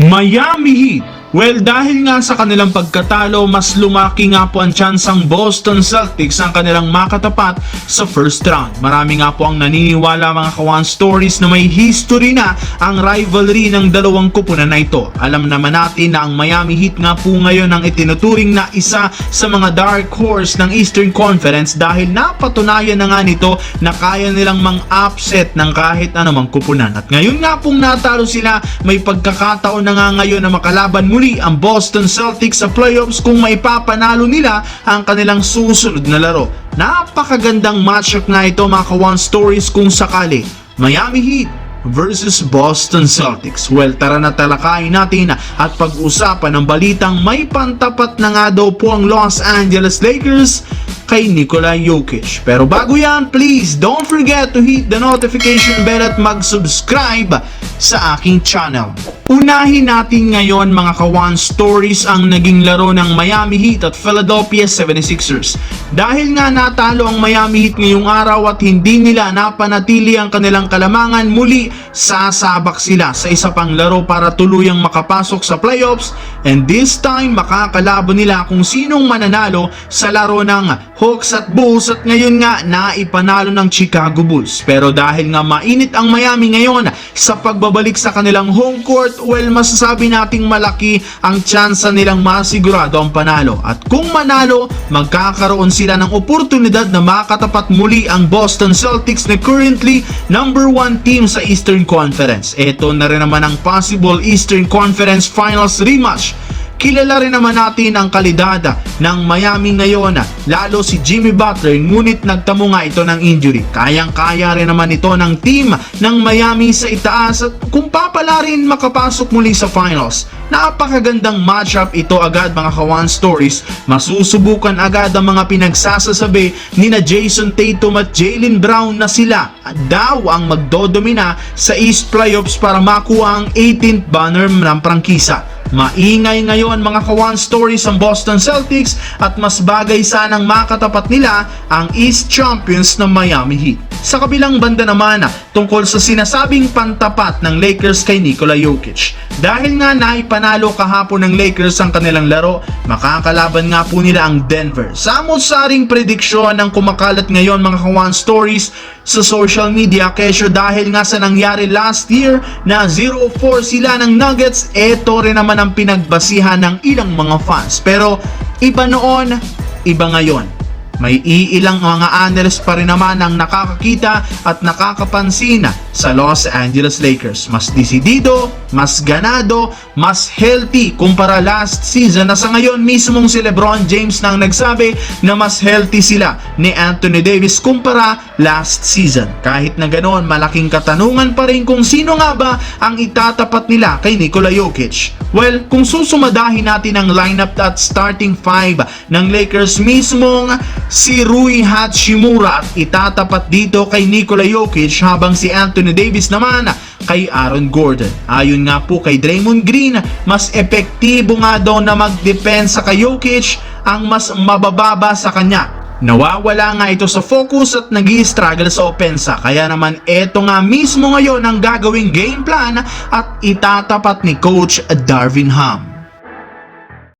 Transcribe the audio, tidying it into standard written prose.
Miami Heat. Well, dahil nga sa kanilang pagkatalo, mas lumaki nga po ang tsansang Boston Celtics ang kanilang makatapat sa first round. Marami nga po ang naniniwala mga kawan stories na may history na ang rivalry ng dalawang kupunan na ito. Alam naman natin na ang Miami Heat nga po ngayon ang itinuturing na isa sa mga dark horse ng Eastern Conference dahil napatunayan na nga nito na kaya nilang mang-upset ng kahit anumang kupunan. At ngayon nga pong natalo sila, may pagkakataon na nga ngayon na makalaban muli ang Boston Celtics sa playoffs kung maipapanalo nila ang kanilang susunod na laro. Napakagandang matchup nga ito mga kawan stories kung sakali. Miami Heat versus Boston Celtics. Well, tara na talakayin natin at pag-usapan ng balitang may pantapat na nga daw po ang Los Angeles Lakers kay Nikola Jokic. Pero bago yan, please don't forget to hit the notification bell at mag-subscribe sa aking channel. Unahin natin ngayon mga kawan stories ang naging laro ng Miami Heat at Philadelphia 76ers. Dahil nga natalo ang Miami Heat ngayong araw at hindi nila napanatili ang kanilang kalamangan, muli sasabak sila sa isa pang laro para tuluyang makapasok sa playoffs, and this time makakalaban nila kung sinong mananalo sa laro ng Hawks at Bulls, at ngayon nga naipanalo ng Chicago Bulls. Pero dahil nga mainit ang Miami ngayon sa pagbabalik sa kanilang home court, well, masasabi nating malaki ang tsansa nilang masigurado ang panalo. At kung manalo, magkakaroon sila ng oportunidad na makatapat muli ang Boston Celtics na currently number 1 team sa Eastern Conference. Ito na rin naman ang possible Eastern Conference Finals rematch. Kilala rin naman natin ang kalidad ng Miami ngayon, lalo si Jimmy Butler, ngunit nagtamo nga ito ng injury. Kayang-kaya rin naman ito ng team ng Miami sa itaas at kung papala rin makapasok muli sa finals. Napakagandang matchup ito agad mga kawan stories. Masusubukan agad ang mga pinagsasasabi ni na Jason Tatum at Jaylen Brown na sila daw ang magdodomina sa East Playoffs para makuha ang 18th banner ng prangkisa. Maingay ngayon mga kawan stories ang Boston Celtics at mas bagay sanang makatapat nila ang East Champions ng Miami Heat. Sa kabilang banda naman tungkol sa sinasabing pantapat ng Lakers kay Nikola Jokic. Dahil nga naipanalo kahapon ng Lakers ang kanilang laro, makakalaban nga po nila ang Denver. Samot-saring prediksyon ang kumakalat ngayon mga kawan stories sa social media kesyo dahil nga sa nangyari last year na 0-4 sila ng Nuggets, eto rin naman ang pinagbasihan ng ilang mga fans. Pero iba noon, iba ngayon. May iilang mga analysts pa rin naman ang nakakakita at nakakapansin sa Los Angeles Lakers. Mas desidido, mas ganado, mas healthy kumpara last season na sa ngayon mismong si LeBron James nang nagsabi na mas healthy sila ni Anthony Davis kumpara last season. Kahit na ganoon, malaking katanungan pa rin kung sino nga ba ang itatapat nila kay Nikola Jokic. Well, kung susumadahin natin ang lineup at starting 5 ng Lakers, mismong si Rui Hachimura at itatapat dito kay Nikola Jokic habang si Anthony Davis naman kay Aaron Gordon. Ayon nga po kay Draymond Green, mas epektibo nga daw na magdepensa kay Jokic ang mas mabababa sa kanya. Nawawala nga ito sa focus at nag-i-struggle sa opensa. Kaya naman eto nga mismo ngayon ang gagawing game plan at itatapat ni Coach Darvin Ham.